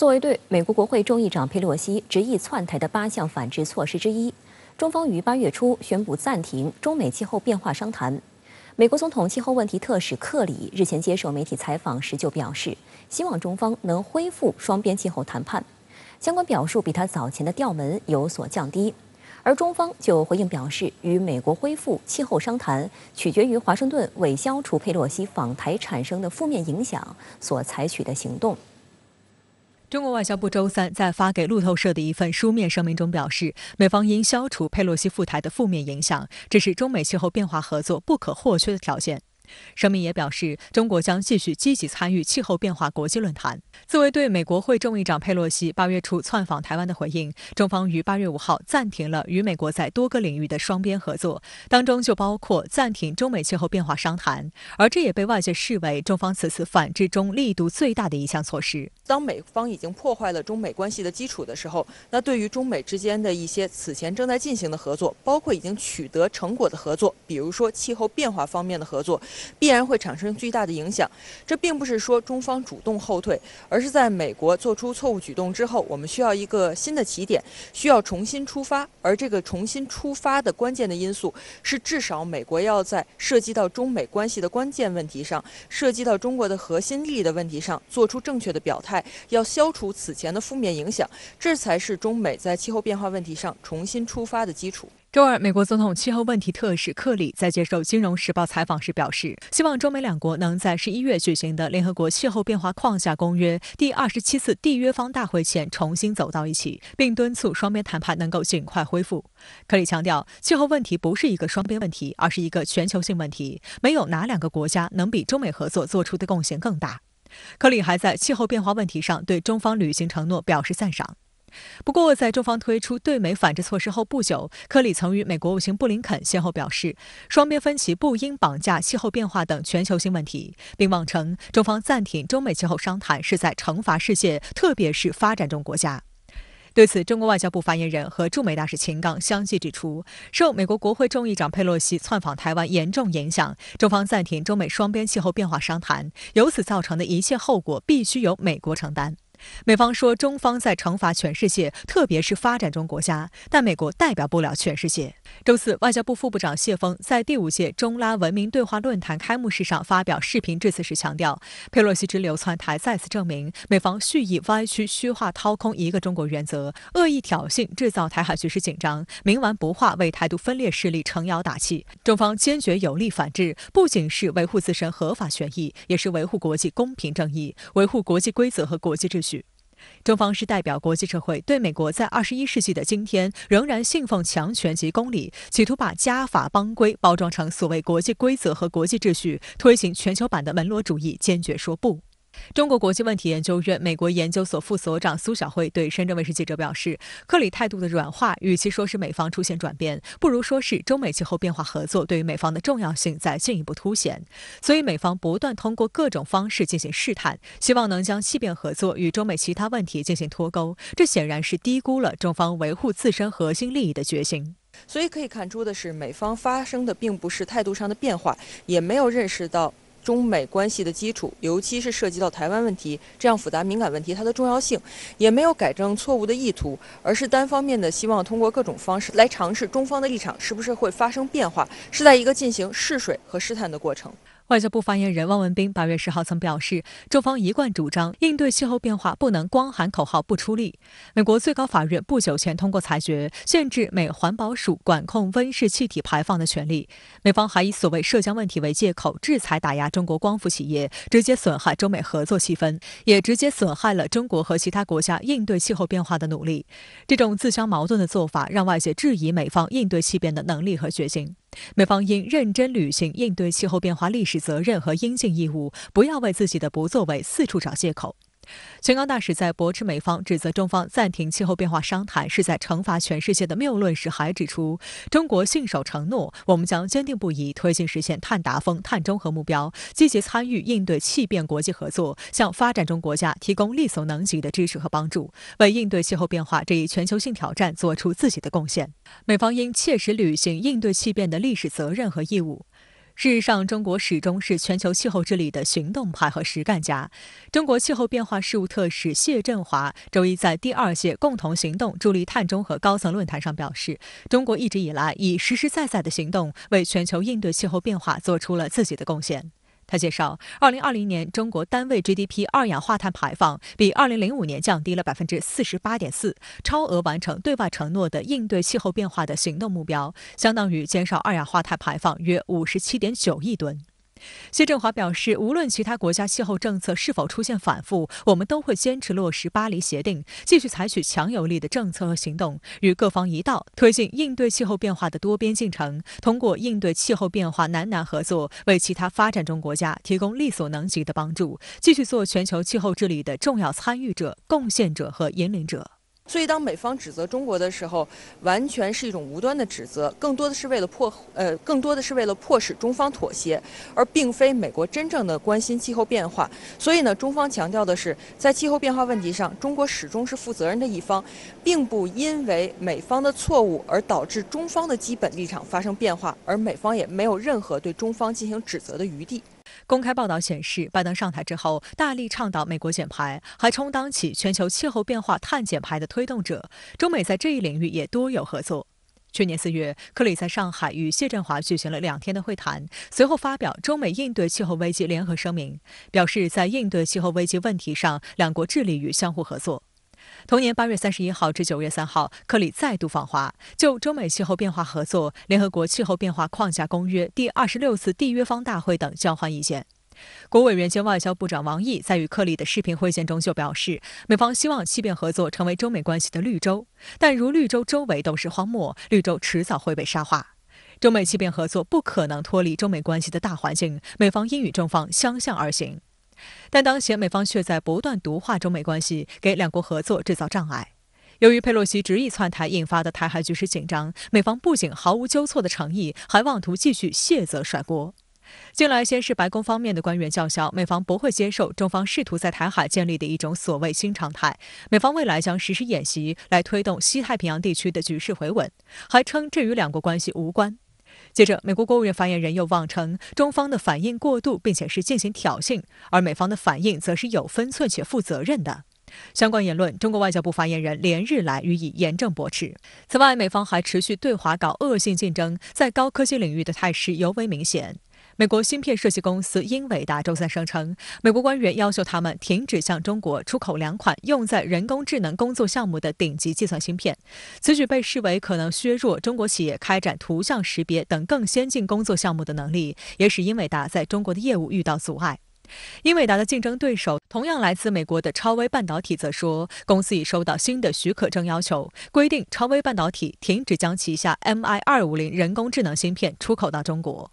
作为对美国国会众议长佩洛西执意窜台的8项反制措施之一，中方于8月初宣布暂停中美气候变化商谈。美国总统气候问题特使克里日前接受媒体采访时就表示，希望中方能恢复双边气候谈判。相关表述比他早前的调门有所降低。而中方就回应表示，与美国恢复气候商谈取决于华盛顿为消除佩洛西访台产生的负面影响所采取的行动。中国外交部周三在发给路透社的一份书面声明中表示，美方应消除佩洛西赴台的负面影响，这是中美气候变化合作不可或缺的条件。声明也表示，中国将继续积极参与气候变化国际论坛。作为对美国会众议长佩洛西8月初窜访台湾的回应，中方于8月5号暂停了与美国在多个领域的双边合作，当中就包括暂停中美气候变化商谈，而这也被外界视为中方此次反制中力度最大的一项措施。当美方已经破坏了中美关系的基础的时候，那对于中美之间的一些此前正在进行的合作，包括已经取得成果的合作，比如说气候变化方面的合作，必然会产生巨大的影响。这并不是说中方主动后退，而是在美国做出错误举动之后，我们需要一个新的起点，需要重新出发。而这个重新出发的关键的因素是，至少美国要在涉及到中美关系的关键问题上，涉及到中国的核心利益的问题上，做出正确的表态，要消除此前的负面影响，这才是中美在气候变化问题上重新出发的基础。周二，美国总统气候问题特使克里在接受《金融时报》采访时表示，希望中美两国能在11月举行的联合国气候变化框架公约第27次缔约方大会前重新走到一起，并敦促双边谈判能够尽快恢复。克里强调，气候问题不是一个双边问题，而是一个全球性问题，没有哪两个国家能比中美合作做出的贡献更大。克里还在气候变化问题上对中方履行承诺表示赞赏。不过，在中方推出对美反制措施后不久，克里曾与美国务卿布林肯先后表示，双边分歧不应绑架气候变化等全球性问题，并妄称中方暂停中美气候商谈是在惩罚世界，特别是发展中国家。对此，中国外交部发言人和驻美大使秦刚相继指出，受美国国会众议长佩洛西窜访台湾严重影响，中方暂停中美双边气候变化商谈，由此造成的一切后果必须由美国承担。美方说中方在惩罚全世界，特别是发展中国家，但美国代表不了全世界。周四，外交部副部长谢锋在第5届中拉文明对话论坛开幕式上发表视频致辞时强调，佩洛西之流窜台再次证明美方蓄意歪曲、虚化、掏空一个中国原则，恶意挑衅，制造台海局势紧张，冥顽不化，为台独分裂势力撑腰打气。中方坚决有力反制，不仅是维护自身合法权益，也是维护国际公平正义，维护国际规则和国际秩序。中方是代表国际社会对美国在21世纪的今天仍然信奉强权及公理，企图把家法邦规包装成所谓国际规则和国际秩序，推行全球版的门罗主义，坚决说不。中国国际问题研究院美国研究所副所长苏晓慧对深圳卫视记者表示，克里态度的软化，与其说是美方出现转变，不如说是中美气候变化合作对于美方的重要性在进一步凸显。所以美方不断通过各种方式进行试探，希望能将气变合作与中美其他问题进行脱钩，这显然是低估了中方维护自身核心利益的决心。所以可以看出的是，美方发生的并不是态度上的变化，也没有认识到中美关系的基础，尤其是涉及到台湾问题这样复杂敏感问题它的重要性，也没有改正错误的意图，而是单方面的希望通过各种方式来尝试中方的立场是不是会发生变化，是在一个进行试水和试探的过程。外交部发言人汪文斌8月10号曾表示，中方一贯主张应对气候变化不能光喊口号不出力。美国最高法院不久前通过裁决，限制美环保署管控温室气体排放的权利。美方还以所谓涉疆问题为借口制裁打压中国光伏企业，直接损害中美合作气氛，也直接损害了中国和其他国家应对气候变化的努力。这种自相矛盾的做法让外界质疑美方应对气变的能力和决心。美方应认真履行应对气候变化历史责任和应尽义务，不要为自己的不作为四处找借口。秦刚大使在驳斥美方指责中方暂停气候变化商谈是在惩罚全世界的谬论时，还指出，中国信守承诺，我们将坚定不移推进实现碳达峰、碳中和目标，积极参与应对气变国际合作，向发展中国家提供力所能及的支持和帮助，为应对气候变化这一全球性挑战做出自己的贡献。美方应切实履行应对气变的历史责任和义务。事实上，中国始终是全球气候治理的行动派和实干家。中国气候变化事务特使谢振华周一在第2届共同行动助力碳中和高层论坛上表示，中国一直以来以实实在在的行动为全球应对气候变化做出了自己的贡献。他介绍，2020年中国单位 GDP 二氧化碳排放比2005年降低了48.4%，超额完成对外承诺的应对气候变化的行动目标，相当于减少二氧化碳排放约57.9亿吨。谢振华表示，无论其他国家气候政策是否出现反复，我们都会坚持落实巴黎协定，继续采取强有力的政策和行动，与各方一道推进应对气候变化的多边进程，通过应对气候变化南南合作，为其他发展中国家提供力所能及的帮助，继续做全球气候治理的重要参与者、贡献者和引领者。所以，当美方指责中国的时候，完全是一种无端的指责，更多的是为了迫使中方妥协，而并非美国真正的关心气候变化。所以呢，中方强调的是，在气候变化问题上，中国始终是负责任的一方，并不因为美方的错误而导致中方的基本立场发生变化，而美方也没有任何对中方进行指责的余地。公开报道显示，拜登上台之后，大力倡导美国减排，还充当起全球气候变化碳减排的推动者。中美在这一领域也多有合作。去年4月，克里在上海与谢振华举行了2天的会谈，随后发表中美应对气候危机联合声明，表示在应对气候危机问题上，两国致力于相互合作。同年8月31号至9月3号，克里再度访华，就中美气候变化合作、联合国气候变化框架公约第26次缔约方大会等交换意见。国务委员兼外交部长王毅在与克里的视频会见中就表示，美方希望气变合作成为中美关系的绿洲，但如绿洲周围都是荒漠，绿洲迟早会被沙化。中美气变合作不可能脱离中美关系的大环境，美方应与中方相向而行。但当前美方却在不断毒化中美关系，给两国合作制造障碍。由于佩洛西执意窜台引发的台海局势紧张，美方不仅毫无纠错的诚意，还妄图继续卸责甩锅。近来，先是白宫方面的官员叫嚣，美方不会接受中方试图在台海建立的一种所谓新常态，美方未来将实施演习来推动西太平洋地区的局势回稳，还称这与两国关系无关。接着，美国国务院发言人又妄称中方的反应过度，并且是进行挑衅，而美方的反应则是有分寸且负责任的。相关言论，中国外交部发言人连日来予以严正驳斥。此外，美方还持续对华搞恶性竞争，在高科技领域的态势尤为明显。美国芯片设计公司英伟达周三声称，美国官员要求他们停止向中国出口2款用在人工智能工作项目的顶级计算芯片。此举被视为可能削弱中国企业开展图像识别等更先进工作项目的能力，也使英伟达在中国的业务遇到阻碍。英伟达的竞争对手同样来自美国的超微半导体则说，公司已收到新的许可证要求，规定超微半导体停止将旗下 MI250人工智能芯片出口到中国。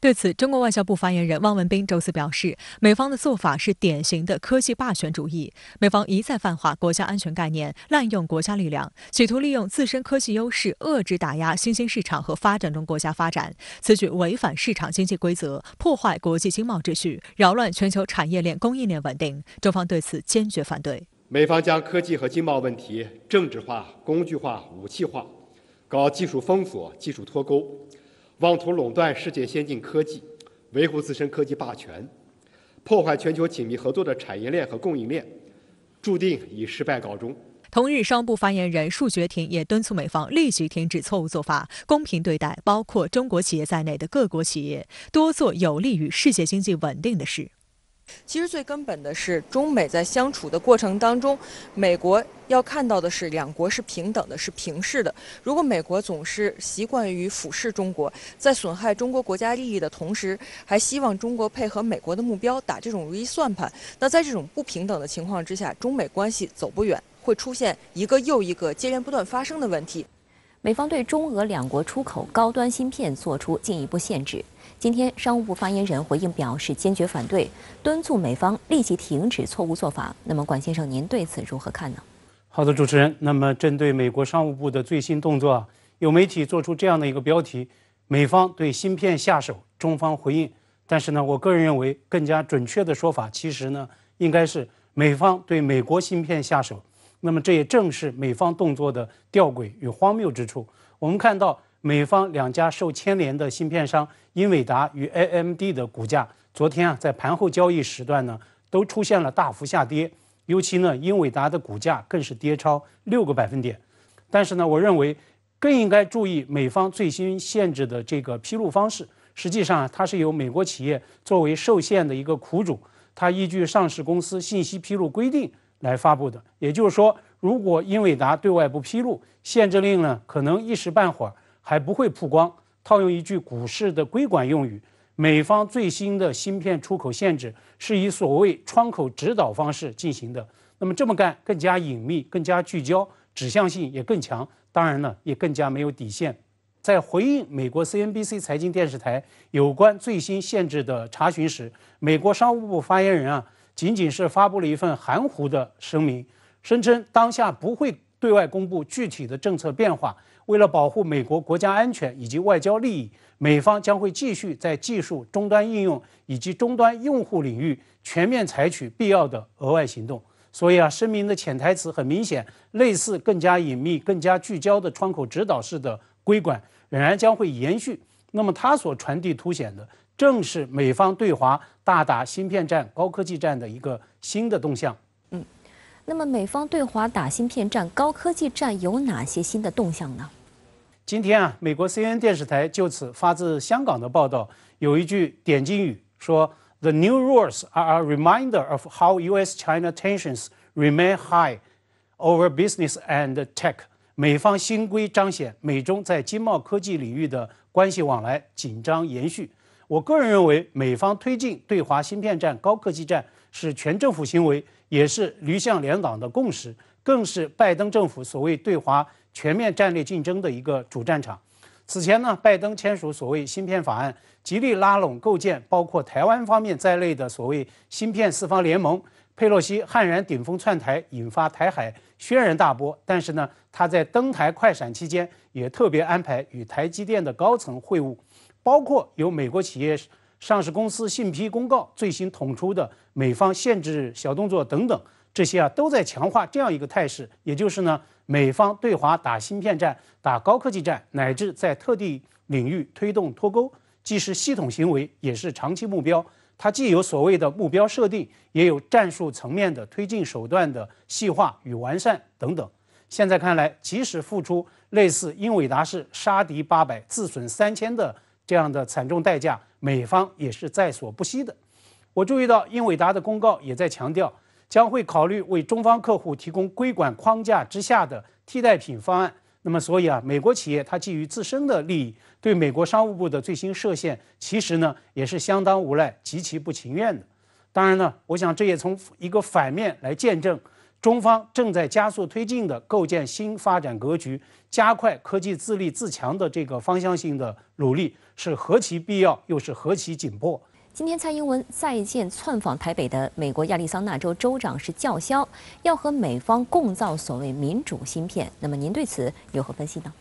对此，中国外交部发言人汪文斌周四表示，美方的做法是典型的科技霸权主义，美方一再泛化国家安全概念，滥用国家力量，企图利用自身科技优势遏制打压新兴市场和发展中国家发展，此举违反市场经济规则，破坏国际经贸秩序，扰乱全球产业链供应链稳定。中方对此坚决反对。美方将科技和经贸问题政治化、工具化、武器化，搞技术封锁、技术脱钩，妄图垄断世界先进科技，维护自身科技霸权，破坏全球紧密合作的产业链和供应链，注定以失败告终。同日，商务部发言人束觉婷也敦促美方立即停止错误做法，公平对待包括中国企业在内的各国企业，多做有利于世界经济稳定的事。其实最根本的是，中美在相处的过程当中，美国要看到的是两国是平等的，是平视的。如果美国总是习惯于俯视中国，在损害中国国家利益的同时，还希望中国配合美国的目标打这种如意算盘，那在这种不平等的情况之下，中美关系走不远，会出现一个又一个接连不断发生的问题。美方对中俄两国出口高端芯片做出进一步限制。今天，商务部发言人回应表示坚决反对，敦促美方立即停止错误做法。那么，管先生，您对此如何看呢？好的，主持人。那么，针对美国商务部的最新动作，有媒体做出这样的一个标题：美方对芯片下手，中方回应。但是呢，我个人认为更加准确的说法，其实呢，应该是美方对美国芯片下手。那么，这也正是美方动作的吊诡与荒谬之处。我们看到，美方两家受牵连的芯片商英伟达与 AMD 的股价，昨天在盘后交易时段都出现了大幅下跌，尤其英伟达的股价更是跌超6个百分点。但是我认为更应该注意美方最新限制的这个披露方式。实际上，它是由美国企业作为受限的一个苦主，它依据上市公司信息披露规定来发布的。也就是说，如果英伟达对外不披露，限制令可能一时半会儿还不会曝光。套用一句股市的规管用语，美方最新的芯片出口限制是以所谓窗口指导方式进行的。那么这么干更加隐秘、更加聚焦，指向性也更强，当然也更加没有底线。在回应美国 CNBC 财经电视台有关最新限制的查询时，美国商务部发言人仅仅是发布了一份含糊的声明，声称当下不会对外公布具体的政策变化。为了保护美国国家安全以及外交利益，美方将会继续在技术、终端应用以及终端用户领域全面采取必要的额外行动。所以声明的潜台词很明显，类似更加隐秘、更加聚焦的窗口指导式的规管仍然将会延续。那么它所传递凸显的正是美方对华大打芯片战、高科技战的一个新的动向。那么美方对华打芯片战、高科技战有哪些新的动向呢？今天美国 CNN 电视台就此发自香港的报道有一句点睛语说 ：“The new rules are a reminder of how U.S.-China tensions remain high over business and tech。”美方新规彰显美中在经贸科技领域的关系往来紧张延续。我个人认为，美方推进对华芯片战、高科技战是全政府行为，也是驴象两党的共识，更是拜登政府所谓对华全面战略竞争的一个主战场。此前拜登签署所谓芯片法案，极力拉拢构建包括台湾方面在内的所谓芯片四方联盟。佩洛西悍然顶风窜台，引发台海轩然大波。但是他在登台快闪期间，也特别安排与台积电的高层会晤，包括由美国企业上市公司信披公告最新捅出的美方限制小动作等等，这些都在强化这样一个态势，也就是美方对华打芯片战、打高科技战，乃至在特定领域推动脱钩，既是系统行为，也是长期目标。它既有所谓的目标设定，也有战术层面的推进手段的细化与完善等等。现在看来，即使付出类似英伟达式杀敌800、自损3000的这样的惨重代价，美方也是在所不惜的。我注意到英伟达的公告也在强调，将会考虑为中方客户提供规管框架之下的替代品方案。那么，所以美国企业它基于自身的利益，对美国商务部的最新设限，其实也是相当无奈、极其不情愿的。当然我想这也从一个反面来见证，中方正在加速推进的构建新发展格局、加快科技自立自强的这个方向性的努力，是何其必要，又是何其紧迫。今天，蔡英文再见窜访台北的美国亚利桑那州州长是叫嚣，要和美方共造所谓民主芯片。那么您对此有何分析呢？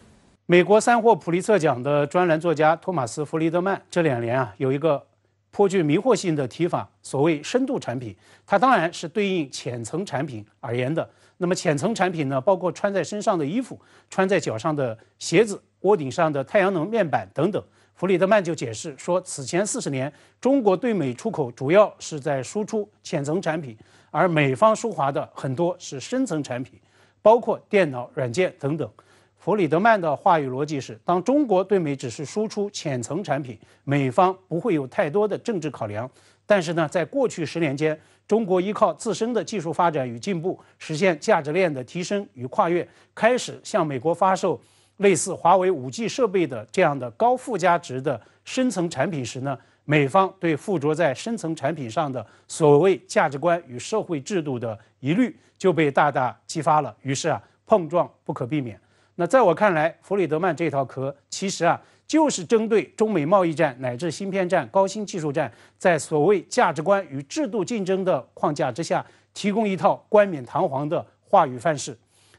美国3获普利策奖的专栏作家托马斯·弗里德曼这2年有一个颇具迷惑性的提法，所谓深度产品，它当然是对应浅层产品而言的。那么浅层产品包括穿在身上的衣服、穿在脚上的鞋子、窝顶上的太阳能面板等等。弗里德曼就解释说，此前40年，中国对美出口主要是在输出浅层产品，而美方输华的很多是深层产品，包括电脑、软件等等。弗里德曼的话语逻辑是，当中国对美只是输出浅层产品，美方不会有太多的政治考量。但是在过去10年间，中国依靠自身的技术发展与进步，实现价值链的提升与跨越，开始向美国发售类似华为5G 设备的这样的高附加值的深层产品时美方对附着在深层产品上的所谓价值观与社会制度的疑虑就被大大激发了，于是碰撞不可避免。那在我看来，弗里德曼这套壳其实就是针对中美贸易战乃至芯片战、高新技术战，在所谓价值观与制度竞争的框架之下，提供一套冠冕堂皇的话语范式。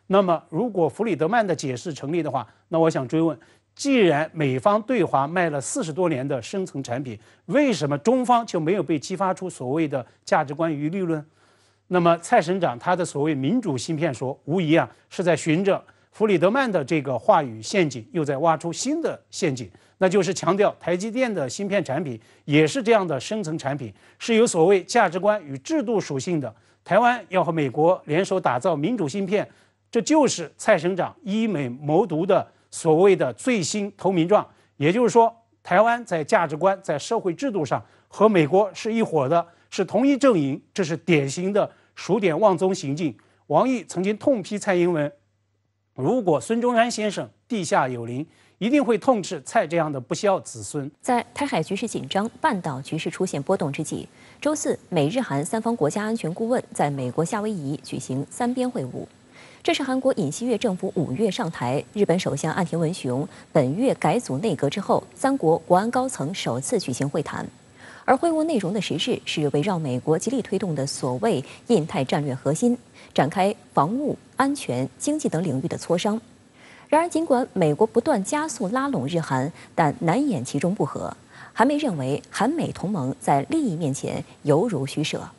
那么，如果弗里德曼的解释成立的话，那我想追问：既然美方对华卖了40多年的深层产品，为什么中方就没有被激发出所谓的价值观与利润？那么，蔡省长他的所谓民主芯片说，无疑是在循着弗里德曼的这个话语陷阱又在挖出新的陷阱，那就是强调台积电的芯片产品也是这样的深层产品，是有所谓价值观与制度属性的。台湾要和美国联手打造民主芯片，这就是蔡省长医美谋独的所谓的最新投名状。也就是说，台湾在价值观、在社会制度上和美国是一伙的，是同一阵营，这是典型的数典忘宗行径。王毅曾经痛批蔡英文，如果孙中山先生地下有灵，一定会痛斥蔡这样的不孝子孙。在台海局势紧张、半岛局势出现波动之际，周四，美日韩三方国家安全顾问在美国夏威夷举行三边会晤。这是韩国尹锡悦政府5月上台，日本首相岸田文雄本月改组内阁之后，三国国安高层首次举行会谈。而会晤内容的实质是围绕美国极力推动的所谓印太战略核心，展开防务、安全、经济等领域的磋商。然而，尽管美国不断加速拉拢日韩，但难掩其中不和。韩媒认为，韩美同盟在利益面前犹如虚设。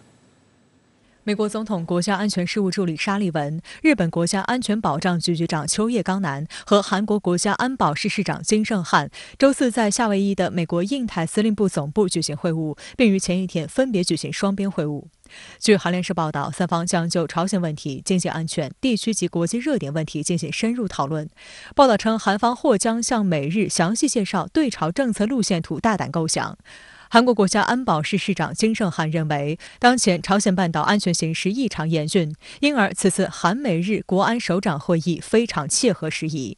美国总统国家安全事务助理沙利文、日本国家安全保障局局长秋叶刚男和韩国国家安保室室长金圣汉周四在夏威夷的美国印太司令部总部举行会晤，并于前一天分别举行双边会晤。据韩联社报道，三方将就朝鲜问题、经济安全、地区及国际热点问题进行深入讨论。报道称，韩方或将向美日详细介绍对朝政策路线图大胆构想。韩国国家安保室室长金圣汉认为，当前朝鲜半岛安全形势异常严峻，因而此次韩美日国安首长会议非常切合时宜。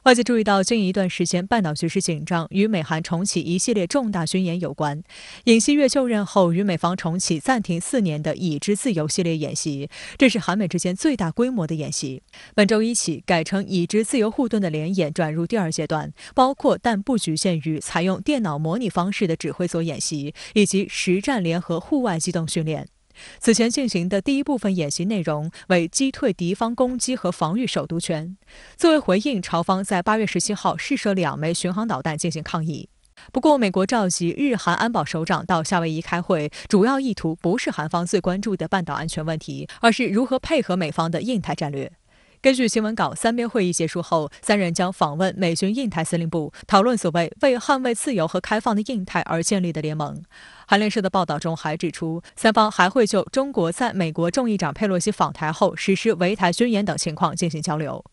外界注意到，近一段时间半岛局势紧张，与美韩重启一系列重大军演有关。尹锡悦就任后，与美方重启暂停4年的已知自由系列演习，这是韩美之间最大规模的演习。本周一起，改成已知自由护盾的联演转入第2阶段，包括但不局限于采用电脑模拟方式的指挥所演习，以及实战联合户外机动训练。此前进行的第一部分演习内容为击退敌方攻击和防御首都圈。作为回应，朝方在8月17号试射2枚巡航导弹进行抗议。不过，美国召集日韩安保首长到夏威夷开会，主要意图不是韩方最关注的半岛安全问题，而是如何配合美方的印太战略。根据新闻稿，三边会议结束后，三人将访问美军印太司令部，讨论所谓为捍卫自由和开放的印太而建立的联盟。韩联社的报道中还指出，三方还会就中国在美国众议长佩洛西访台后实施围台军演等情况进行交流。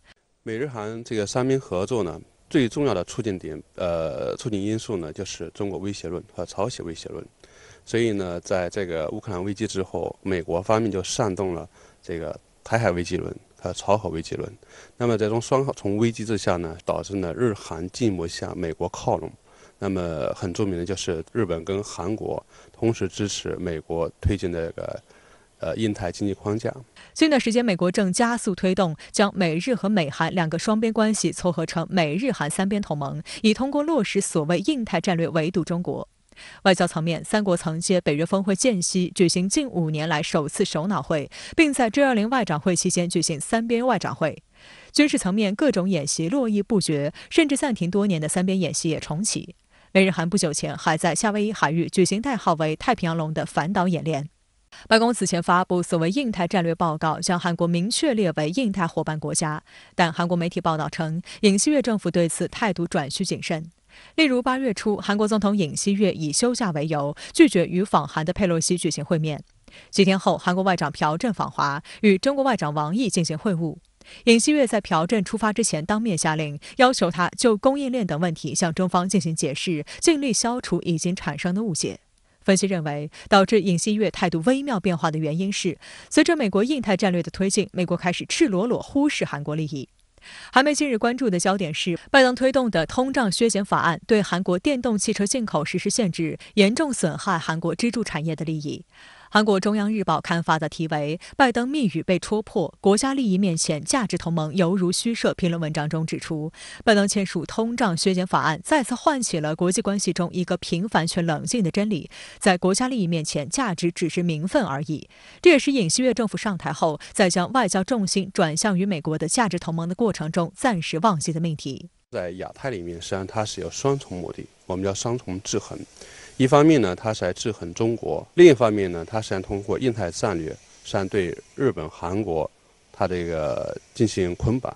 美日韩这个三边合作呢，最重要的促进因素呢，就是中国威胁论和朝鲜威胁论。所以呢，在这个乌克兰危机之后，美国方面就煽动了这个台海危机论和朝核危机论。那么这种双重危机之下呢，导致呢日韩静默向美国靠拢。那么很著名的就是日本跟韩国同时支持美国推进这个印太经济框架。近段时间，美国正加速推动将美日和美韩2个双边关系凑合成美日韩三边同盟，以通过落实所谓印太战略围堵中国。外交层面，三国曾借北约峰会间隙举行近5年来首次首脑会，并在 G20 外长会期间举行三边外长会。军事层面，各种演习络绎不绝，甚至暂停多年的三边演习也重启。美日韩不久前还在夏威夷海域举行代号为太平洋龙的反导演练。白宫此前发布所谓印太战略报告，将韩国明确列为印太伙伴国家，但韩国媒体报道称，尹锡悦政府对此态度转趋谨慎。例如8月初，韩国总统尹锡悦以休假为由，拒绝与访韩的佩洛西举行会面。几天后，韩国外长朴振访华，与中国外长王毅进行会晤。尹锡悦在朴振出发之前当面下令，要求他就供应链等问题向中方进行解释，尽力消除已经产生的误解。分析认为，导致尹锡悦态度微妙变化的原因是，随着美国印太战略的推进，美国开始赤裸裸忽视韩国利益。韩媒近日关注的焦点是，拜登推动的通胀削减法案对韩国电动汽车进口实施限制，严重损害韩国支柱产业的利益。韩国中央日报刊发的题为“拜登密语被戳破，国家利益面前价值同盟犹如虚设”评论文章中指出，拜登签署通胀削减法案再次唤起了国际关系中一个平凡却冷静的真理：在国家利益面前，价值只是名分而已。这也是尹锡悦政府上台后，在将外交重心转向于美国的价值同盟的过程中暂时忘记的命题。在亚太里面，实际上它是有双重目的，我们叫双重制衡。一方面呢，它是来制衡中国；另一方面呢，它实际上通过印太战略，实际上对日本、韩国它这个进行捆绑，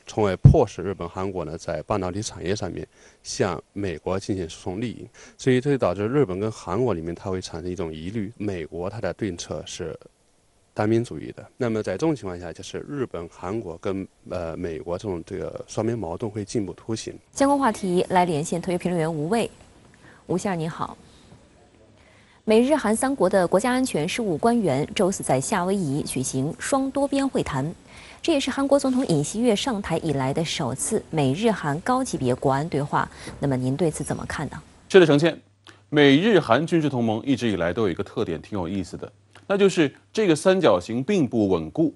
从而迫使日本、韩国呢在半导体产业上面向美国进行输送利益，所以这就导致日本跟韩国里面它会产生一种疑虑，美国它的对策是单边主义的。那么在这种情况下，就是日本、韩国跟美国这个双边矛盾会进一步凸显。相关话题来连线特约评论员吴卫，吴先生你好。美日韩三国的国家安全事务官员周四在夏威夷举行双多边会谈，这也是韩国总统尹锡悦上台以来的首次美日韩高级别国安对话。那么您对此怎么看呢？是的，程倩，美日韩军事同盟一直以来都有一个特点，挺有意思的，那就是这个三角形并不稳固。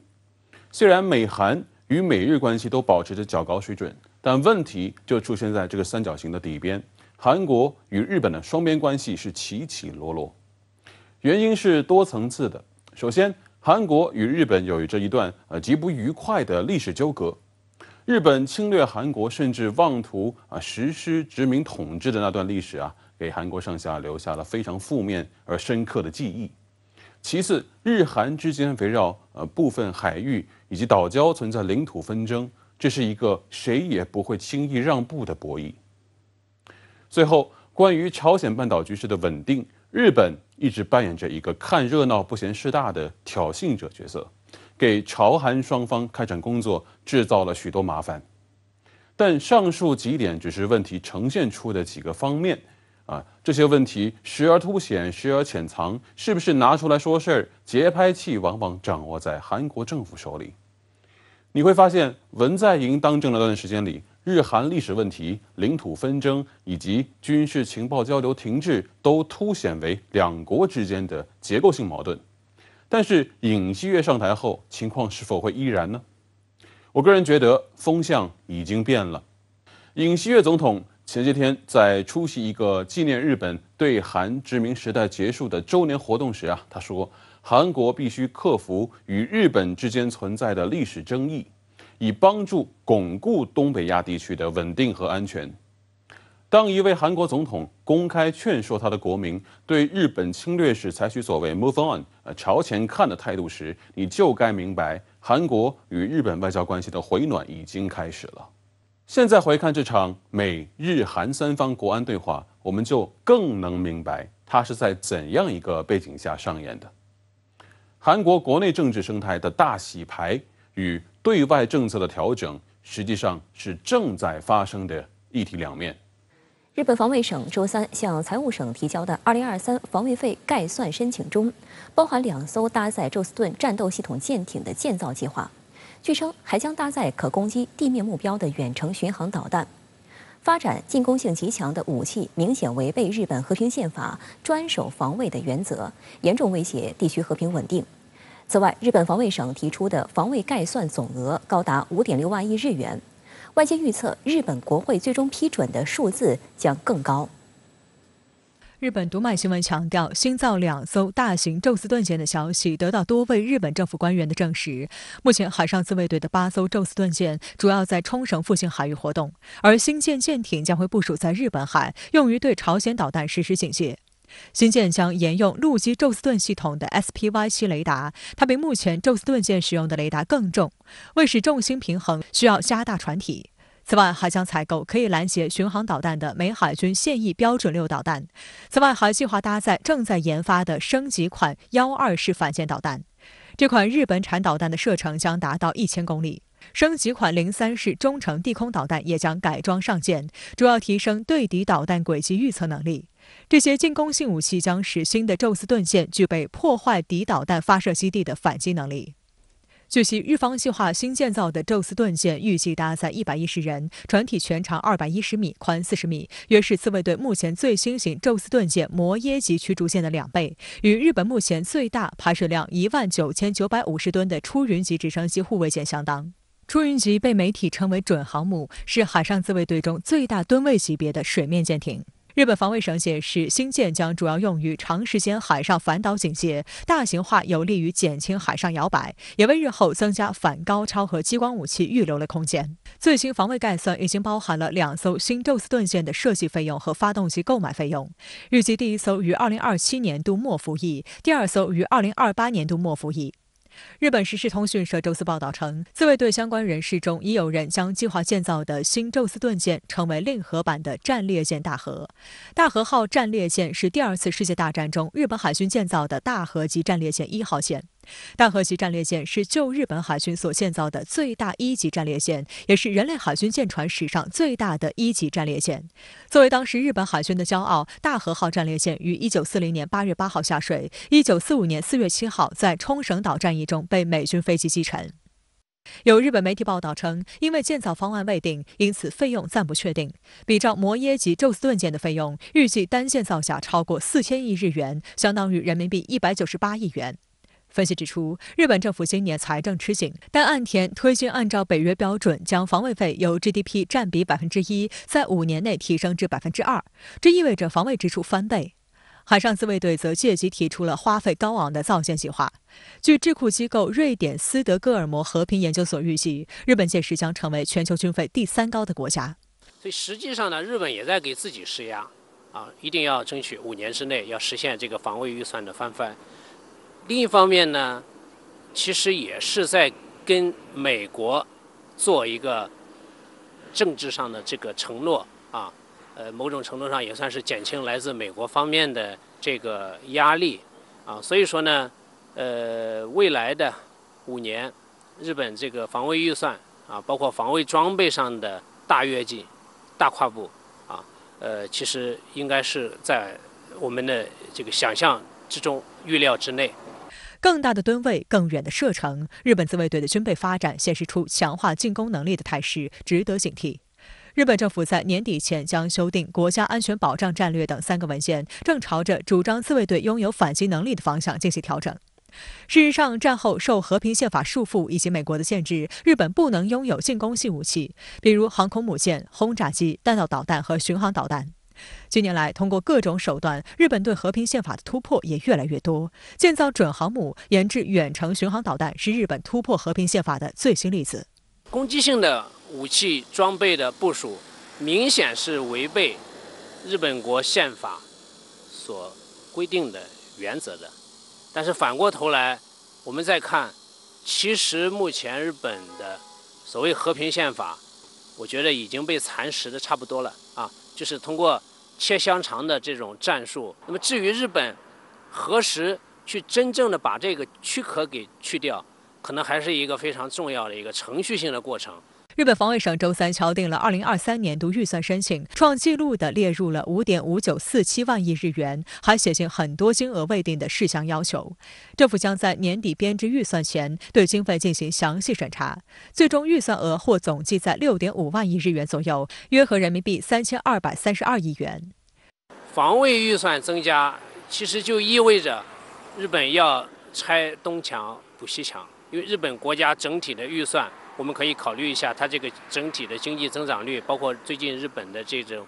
虽然美韩与美日关系都保持着较高水准，但问题就出现在这个三角形的底边。韩国与日本的双边关系是起起落落。原因是多层次的。首先，韩国与日本有着一段极不愉快的历史纠葛。日本侵略韩国，甚至妄图实施殖民统治的那段历史给韩国上下留下了非常负面而深刻的记忆。其次，日韩之间围绕部分海域以及岛礁存在领土纷争，这是一个谁也不会轻易让步的博弈。最后，关于朝鲜半岛局势的稳定，日本一直扮演着一个看热闹不嫌事大的挑衅者角色，给朝韩双方开展工作制造了许多麻烦。但上述几点只是问题呈现出的几个方面这些问题时而凸显，时而潜藏，是不是拿出来说事儿，节拍器往往掌握在韩国政府手里。你会发现，文在寅当政那段时间里，日韩历史问题、领土纷争以及军事情报交流停滞，都凸显为两国之间的结构性矛盾。但是尹锡悦上台后，情况是否会依然呢？我个人觉得风向已经变了。尹锡悦总统前些天在出席一个纪念日本对韩殖民时代结束的周年活动时他说，韩国必须克服与日本之间存在的历史争议，以帮助巩固东北亚地区的稳定和安全。当一位韩国总统公开劝说他的国民对日本侵略史采取所谓 move on 朝前看的态度时，你就该明白，韩国与日本外交关系的回暖已经开始了。现在回看这场美日韩三方国安对话，我们就更能明白它是在怎样一个背景下上演的。韩国国内政治生态的大洗牌与对外政策的调整，实际上是正在发生的一体两面。日本防卫省周三向财务省提交的2023防卫费概算申请中，包含2艘搭载宙斯盾战斗系统舰艇的建造计划。据称，还将搭载可攻击地面目标的远程巡航导弹。发展进攻性极强的武器，明显违背日本和平宪法专守防卫的原则，严重威胁地区和平稳定。此外，日本防卫省提出的防卫概算总额高达5.6万亿日元，外界预测日本国会最终批准的数字将更高。日本读卖新闻强调，新造2艘大型宙斯盾舰的消息得到多位日本政府官员的证实。目前，海上自卫队的8艘宙斯盾舰主要在冲绳附近海域活动，而新舰舰艇将会部署在日本海，用于对朝鲜导弹实施警戒。新舰将沿用陆基宙斯盾系统的 SPY7 雷达，它比目前宙斯盾舰使用的雷达更重，为使重心平衡，需要加大船体。此外，还将采购可以拦截巡航导弹的美海军现役标准6导弹。此外，还计划搭载正在研发的升级款12式反舰导弹。这款日本产导弹的射程将达到1000公里。升级款03式中程地空导弹也将改装上舰，主要提升对敌导弹轨迹预测能力。这些进攻性武器将使新的宙斯盾舰具备破坏敌导弹发射基地的反击能力。据悉，日方计划新建造的宙斯盾舰预计搭载110人，船体全长210米，宽40米，约是自卫队目前最新型宙斯盾舰摩耶级驱逐舰的2倍，与日本目前最大排水量19950吨的出云级直升机护卫舰相当。出云级被媒体称为准航母，是海上自卫队中最大吨位级别的水面舰艇。日本防卫省解释，新舰将主要用于长时间海上反导警戒，大型化有利于减轻海上摇摆，也为日后增加反高超和激光武器预留了空间。最新防卫概算已经包含了2艘新宙斯盾舰的设计费用和发动机购买费用，预计第1艘于2027年度末服役，第2艘于2028年度末服役。日本时事通讯社周四报道称，自卫队相关人士中已有人将计划建造的新宙斯盾舰称为令和版的战列舰大和。大和号战列舰是第2次世界大战中日本海军建造的大和级战列舰1号舰。大和级战列舰是旧日本海军所建造的最大1级战列舰，也是人类海军舰船史上最大的1级战列舰。作为当时日本海军的骄傲，大和号战列舰于1940年8月8号下水，1945年4月7号在冲绳岛战役中被美军飞机击沉。有日本媒体报道称，因为建造方案未定，因此费用暂不确定。比照摩耶级宙斯盾舰的费用，预计单舰造价超过4000亿日元，相当于人民币198亿元。分析指出，日本政府今年财政吃紧，但岸田推进按照北约标准将防卫费由 GDP 占比1%，在5年内提升至2%，这意味着防卫支出翻倍。海上自卫队则借机提出了花费高昂的造舰计划。据智库机构瑞典斯德哥尔摩和平研究所预计，日本届时将成为全球军费第3高的国家。所以实际上呢，日本也在给自己施压，一定要争取5年之内要实现这个防卫预算的翻番。另一方面呢，其实也是在跟美国做一个政治上的这个承诺某种程度上也算是减轻来自美国方面的这个压力所以说呢，未来的5年，日本这个防卫预算包括防卫装备上的大跃进、大跨步其实应该是在我们的这个想象之中、预料之内。更大的吨位、更远的射程，日本自卫队的军备发展显示出强化进攻能力的态势，值得警惕。日本政府在年底前将修订国家安全保障战略等3个文件，正朝着主张自卫队拥有反击能力的方向进行调整。事实上，战后受和平宪法束缚以及美国的限制，日本不能拥有进攻性武器，比如航空母舰、轰炸机、弹道导弹和巡航导弹。近年来，通过各种手段，日本对和平宪法的突破也越来越多。建造准航母、研制远程巡航导弹是日本突破和平宪法的最新例子。攻击性的武器装备的部署，明显是违背日本国宪法所规定的原则的。但是反过头来，我们再看，其实目前日本的所谓和平宪法，我觉得已经被蚕食的差不多了就是通过切香肠的这种战术。那么至于日本何时去真正的把这个躯壳给去掉，可能还是一个非常重要的一个程序性的过程。日本防卫省周三敲定了2023年度预算申请，创纪录的列入了5.5947万亿日元，还写进很多金额未定的事项要求。政府将在年底编制预算前对经费进行详细审查，最终预算额或总计在6.5万亿日元左右，约合人民币3232亿元。防卫预算增加，其实就意味着日本要拆东墙补西墙，因为日本国家整体的预算，我们可以考虑一下它这个整体的经济增长率，包括最近日本的这种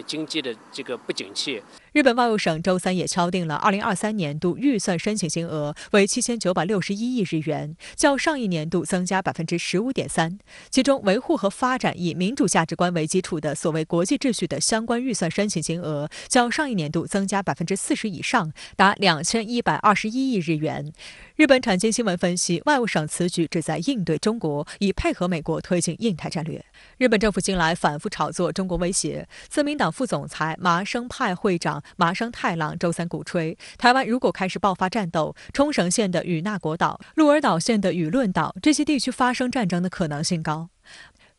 经济的这个不景气。日本外务省周三也敲定了2023年度预算申请金额为7961亿日元，较上一年度增加15.3%。其中，维护和发展以民主价值观为基础的所谓国际秩序的相关预算申请金额，较上一年度增加40%以上，达2121亿日元。日本产经新闻分析，外务省此举旨在应对中国，以配合美国推进印太战略。日本政府近来反复炒作中国威胁，自民党副总裁麻生派会长麻生太郎周三鼓吹，台湾如果开始爆发战斗，冲绳县的与那国岛、鹿儿岛县的与论岛这些地区发生战争的可能性高。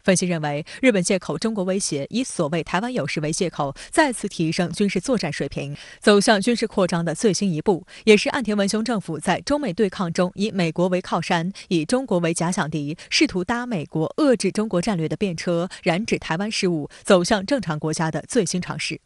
分析认为，日本借口中国威胁，以所谓台湾有事为借口，再次提升军事作战水平，走向军事扩张的最新一步，也是岸田文雄政府在中美对抗中以美国为靠山，以中国为假想敌，试图搭美国遏制中国战略的便车，染指台湾事务，走向正常国家的最新尝试。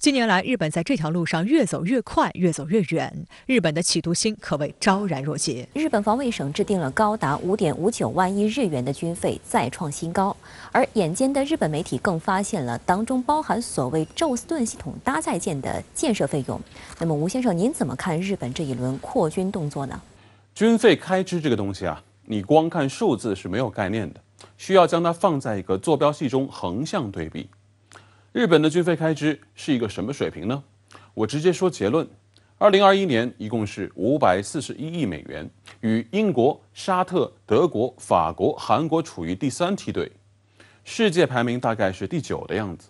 近年来，日本在这条路上越走越快，越走越远。日本的企图心可谓昭然若揭。日本防卫省制定了高达5.59万亿日元的军费，再创新高。而眼尖的日本媒体更发现了当中包含所谓宙斯盾系统搭载舰的建设费用。那么，吴先生，您怎么看日本这一轮扩军动作呢？军费开支这个东西你光看数字是没有概念的，需要将它放在一个坐标系中横向对比。日本的军费开支是一个什么水平呢？我直接说结论2021年一共是541亿美元，与英国、沙特、德国、法国、韩国处于第3梯队，世界排名大概是第9的样子。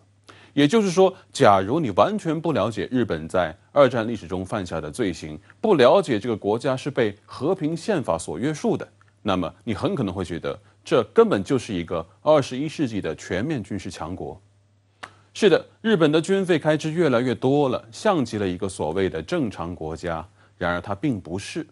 也就是说，假如你完全不了解日本在2战历史中犯下的罪行，不了解这个国家是被和平宪法所约束的，那么你很可能会觉得这根本就是一个21世纪的全面军事强国。是的，日本的军费开支越来越多了，像极了一个所谓的正常国家。然而它并不是，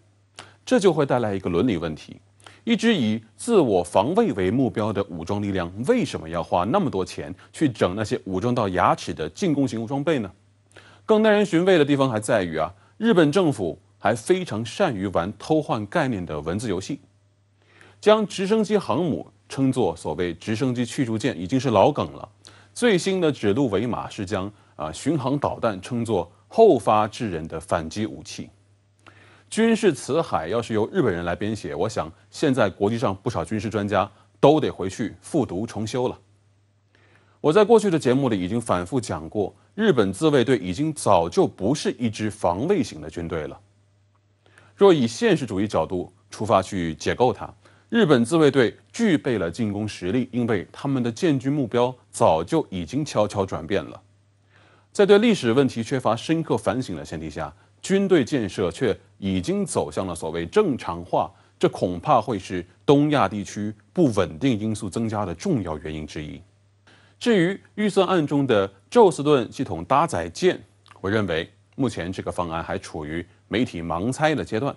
这就会带来一个伦理问题。一支以自我防卫为目标的武装力量，为什么要花那么多钱去整那些武装到牙齿的进攻型装备呢？更耐人寻味的地方还在于日本政府还非常善于玩偷换概念的文字游戏，将直升机航母称作所谓直升机驱逐舰已经是老梗了。最新的指鹿为马是将巡航导弹称作后发制人的反击武器。军事词海要是由日本人来编写，我想现在国际上不少军事专家都得回去复读重修了。我在过去的节目里已经反复讲过，日本自卫队已经早就不是一支防卫型的军队了。若以现实主义角度出发去解构它，日本自卫队具备了进攻实力，因为他们的建军目标早就已经悄悄转变了。在对历史问题缺乏深刻反省的前提下，军队建设却已经走向了所谓正常化，这恐怕会是东亚地区不稳定因素增加的重要原因之一。至于预算案中的宙斯盾系统搭载舰，我认为目前这个方案还处于媒体盲猜的阶段。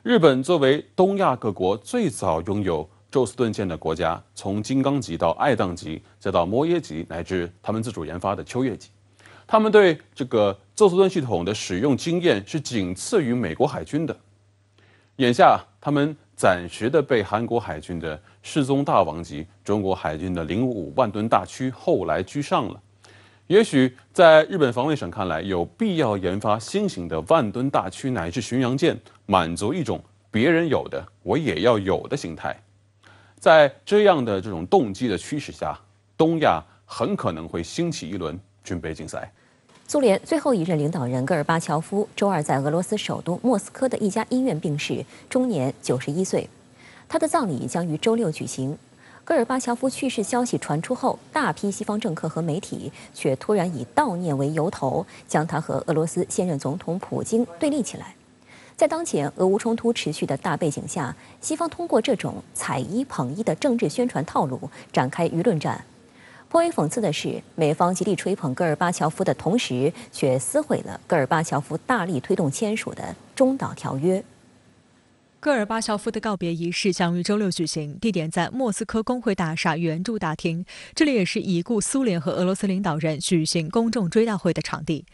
日本作为东亚各国最早拥有宙斯盾舰的国家，从金刚级到爱宕级，再到摩耶级，乃至他们自主研发的秋叶级，他们对这个宙斯盾系统的使用经验是仅次于美国海军的。眼下，他们暂时的被韩国海军的世宗大王级、中国海军的055万吨大驱后来居上了。也许在日本防卫省看来，有必要研发新型的万吨大驱乃至巡洋舰，满足一种别人有的我也要有的形态。在这样的这种动机的驱使下，东亚很可能会兴起一轮军备竞赛。苏联最后一任领导人戈尔巴乔夫周二在俄罗斯首都莫斯科的一家医院病逝，终年91岁。他的葬礼将于周六举行。戈尔巴乔夫去世消息传出后，大批西方政客和媒体却突然以悼念为由头，将他和俄罗斯现任总统普京对立起来。在当前俄乌冲突持续的大背景下，西方通过这种踩一捧一的政治宣传套路展开舆论战。颇为讽刺的是，美方极力吹捧戈尔巴乔夫的同时，却撕毁了戈尔巴乔夫大力推动签署的中导条约。戈尔巴乔夫的告别仪式将于周六举行，地点在莫斯科工会大厦圆柱大厅，这里也是已故苏联和俄罗斯领导人举行公众追悼会的场地。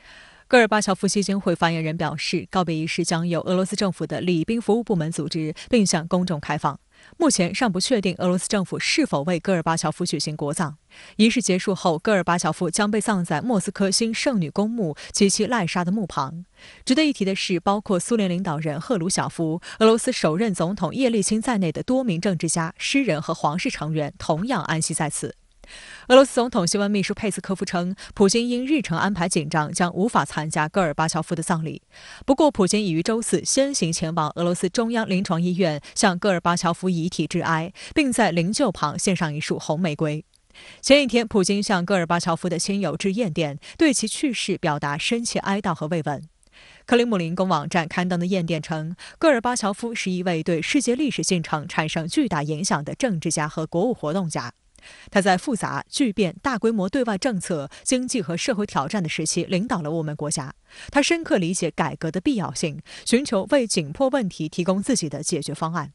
戈尔巴乔夫基金会发言人表示，告别仪式将由俄罗斯政府的礼宾服务部门组织，并向公众开放。目前尚不确定俄罗斯政府是否为戈尔巴乔夫举行国葬。仪式结束后，戈尔巴乔夫将被葬在莫斯科新圣女公墓及其赖沙的墓旁。值得一提的是，包括苏联领导人赫鲁晓夫、俄罗斯首任总统叶利钦在内的多名政治家、诗人和皇室成员同样安息在此。俄罗斯总统新闻秘书佩斯科夫称，普京因日程安排紧张，将无法参加戈尔巴乔夫的葬礼。不过，普京已于周四先行前往俄罗斯中央临床医院，向戈尔巴乔夫遗体致哀，并在灵柩旁献上一束红玫瑰。前一天，普京向戈尔巴乔夫的亲友致唁电，对其去世表达深切哀悼和慰问。克里姆林宫网站刊登的唁电称，戈尔巴乔夫是一位对世界历史进程产生巨大影响的政治家和国务活动家。他在复杂、巨变、大规模对外政策、经济和社会挑战的时期领导了我们国家。他深刻理解改革的必要性，寻求为紧迫问题提供自己的解决方案。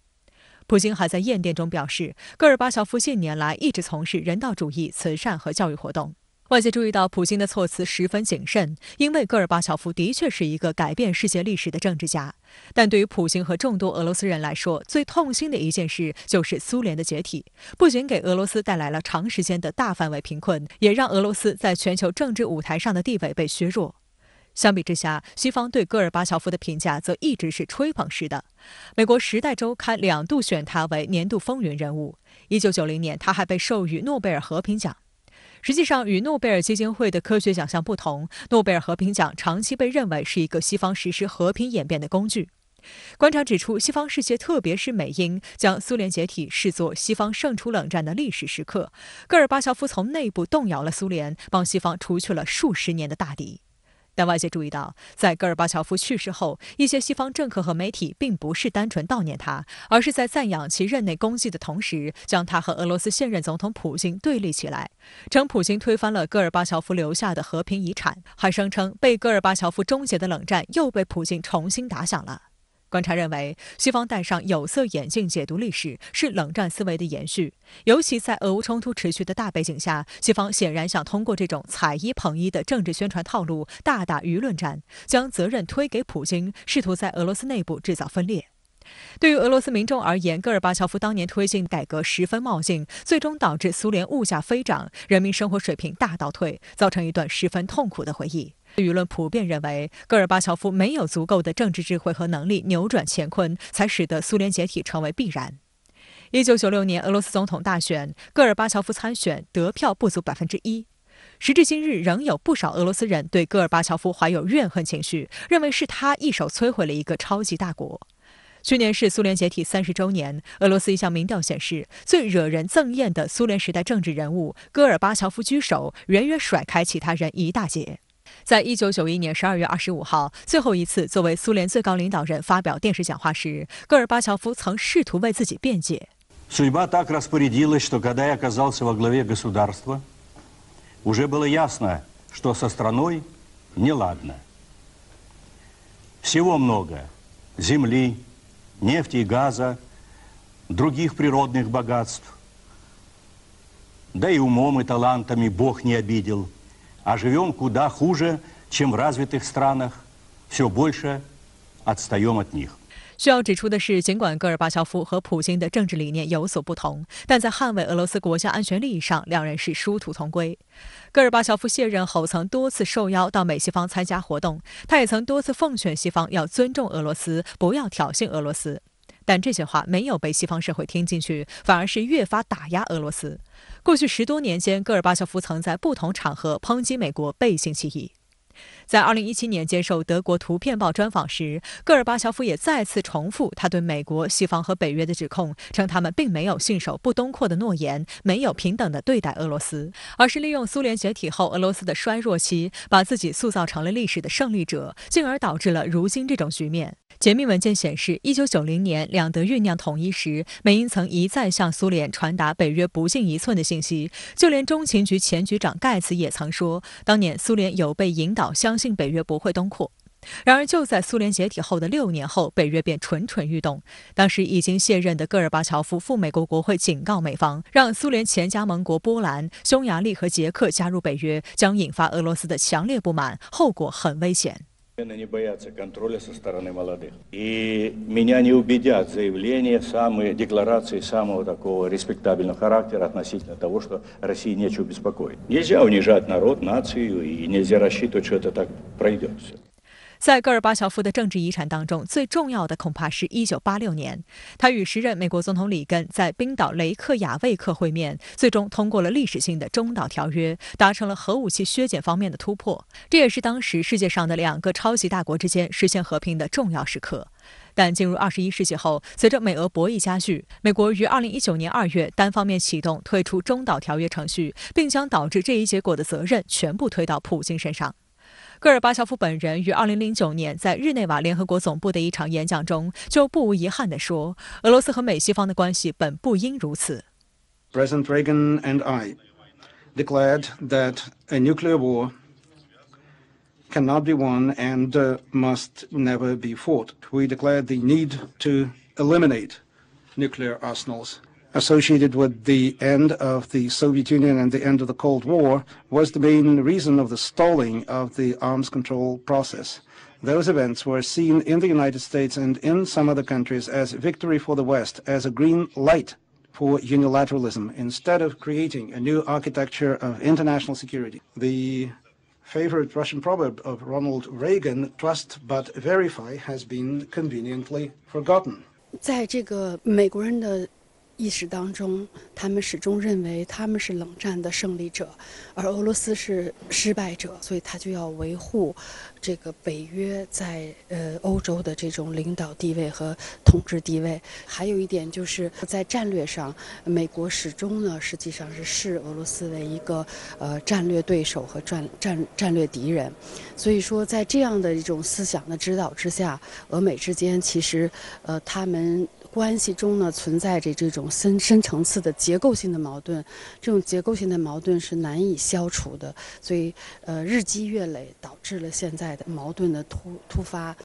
普京还在唁电中表示，戈尔巴乔夫近年来一直从事人道主义、慈善和教育活动。外界注意到普京的措辞十分谨慎，因为戈尔巴乔夫的确是一个改变世界历史的政治家。但对于普京和众多俄罗斯人来说，最痛心的一件事就是苏联的解体，不仅给俄罗斯带来了长时间的大范围贫困，也让俄罗斯在全球政治舞台上的地位被削弱。相比之下，西方对戈尔巴乔夫的评价则一直是吹捧式的。美国《时代周刊》2度选他为年度风云人物，1990年他还被授予诺贝尔和平奖。实际上，与诺贝尔基金会的科学奖项不同，诺贝尔和平奖长期被认为是一个西方实施和平演变的工具。观察指出，西方世界特别是美英将苏联解体视作西方胜出冷战的历史时刻。戈尔巴乔夫从内部动摇了苏联，帮西方除去了数十年的大敌。但外界注意到，在戈尔巴乔夫去世后，一些西方政客和媒体并不是单纯悼念他，而是在赞扬其任内功绩的同时，将他和俄罗斯现任总统普京对立起来，称普京推翻了戈尔巴乔夫留下的和平遗产，还声称被戈尔巴乔夫终结的冷战又被普京重新打响了。观察认为，西方戴上有色眼镜解读历史是冷战思维的延续，尤其在俄乌冲突持续的大背景下，西方显然想通过这种踩一捧一的政治宣传套路大打舆论战，将责任推给普京，试图在俄罗斯内部制造分裂。对于俄罗斯民众而言，戈尔巴乔夫当年推进改革十分冒进，最终导致苏联物价飞涨，人民生活水平大倒退，造成一段十分痛苦的回忆。舆论普遍认为，戈尔巴乔夫没有足够的政治智慧和能力扭转乾坤，才使得苏联解体成为必然。1996年俄罗斯总统大选，戈尔巴乔夫参选，得票不足1%。时至今日，仍有不少俄罗斯人对戈尔巴乔夫怀有怨恨情绪，认为是他一手摧毁了一个超级大国。去年是苏联解体30周年，俄罗斯一项民调显示，最惹人憎厌的苏联时代政治人物戈尔巴乔夫居首，远远甩开其他人一大截。在1991年12月25号，最后一次作为苏联最高领导人发表电视讲话时，戈尔巴乔夫曾试图为自己辩解。Судьба так распорядилась, что когда я оказался во главе государства, уже было ясно, что со страной неладно. Всего много: земли, нефти и газа, других природных богатств. Да и умом и талантами Бог не обидел. А живем куда хуже, чем в развитых странах, все больше отстаем от них. 需要指出的是，尽管戈尔巴乔夫和普京的政治理念有所不同，但在捍卫俄罗斯国家安全利益上，两人是殊途同归。戈尔巴乔夫卸任后曾多次受邀到美西方参加活动，他也曾多次奉劝西方要尊重俄罗斯，不要挑衅俄罗斯。但这些话没有被西方社会听进去，反而是越发打压俄罗斯。过去10多年间，戈尔巴乔夫曾在不同场合抨击美国背信弃义。在2017年接受德国《图片报》专访时，戈尔巴乔夫也再次重复他对美国、西方和北约的指控，称他们并没有信守不东扩的诺言，没有平等地对待俄罗斯，而是利用苏联解体后俄罗斯的衰弱期，把自己塑造成了历史的胜利者，进而导致了如今这种局面。解密文件显示，1990年两德酝酿统一时，美英曾一再向苏联传达北约不进一寸的信息，就连中情局前局长盖茨也曾说，当年苏联有被引导相信北约不会东扩。然而就在苏联解体后的6年后，北约便蠢蠢欲动。当时已经卸任的戈尔巴乔夫赴美国国会警告美方，让苏联前加盟国波兰、匈牙利和捷克加入北约，将引发俄罗斯的强烈不满，后果很危险。Не боятся контроля со стороны молодых. И меня не убедят заявления, декларации самого такого респектабельного характера относительно того, что России нечего беспокоить. Нельзя унижать народ, нацию, и нельзя рассчитывать, что это так пройдет все. 在戈尔巴乔夫的政治遗产当中，最重要的恐怕是1986年，他与时任美国总统里根在冰岛雷克雅未克会面，最终通过了历史性的中导条约，达成了核武器削减方面的突破。这也是当时世界上的2个超级大国之间实现和平的重要时刻。但进入21世纪后，随着美俄博弈加剧，美国于2019年2月单方面启动退出中导条约程序，并将导致这一结果的责任全部推到普京身上。戈尔巴乔夫本人于2009年在日内瓦联合国总部的一场演讲中，就不无遗憾地说，俄罗斯和美西方的关系本不应如此。President Reagan and I declared that a nuclear war cannot be won and must never be fought. We declared the need to eliminate nuclear arsenals. Associated with the end of the Soviet Union and the end of the Cold War was the main reason of the stalling of the arms control process. Those events were seen in the United States and in some other countries as victory for the West, as a green light for unilateralism, instead of creating a new architecture of international security. The favorite Russian proverb of Ronald Reagan, trust but verify, has been conveniently forgotten. 在这个美国人的意识当中，他们始终认为他们是冷战的胜利者，而俄罗斯是失败者，所以他就要维护这个北约在欧洲的这种领导地位和统治地位。还有一点就是在战略上，美国始终呢实际上是视俄罗斯为一个战略对手和战略敌人。所以说，在这样的一种思想的指导之下，俄美之间其实他们关系中呢存在着这种深层次的结构性的矛盾，这种结构性的矛盾是难以消除的，所以日积月累导致了现在的矛盾的突发。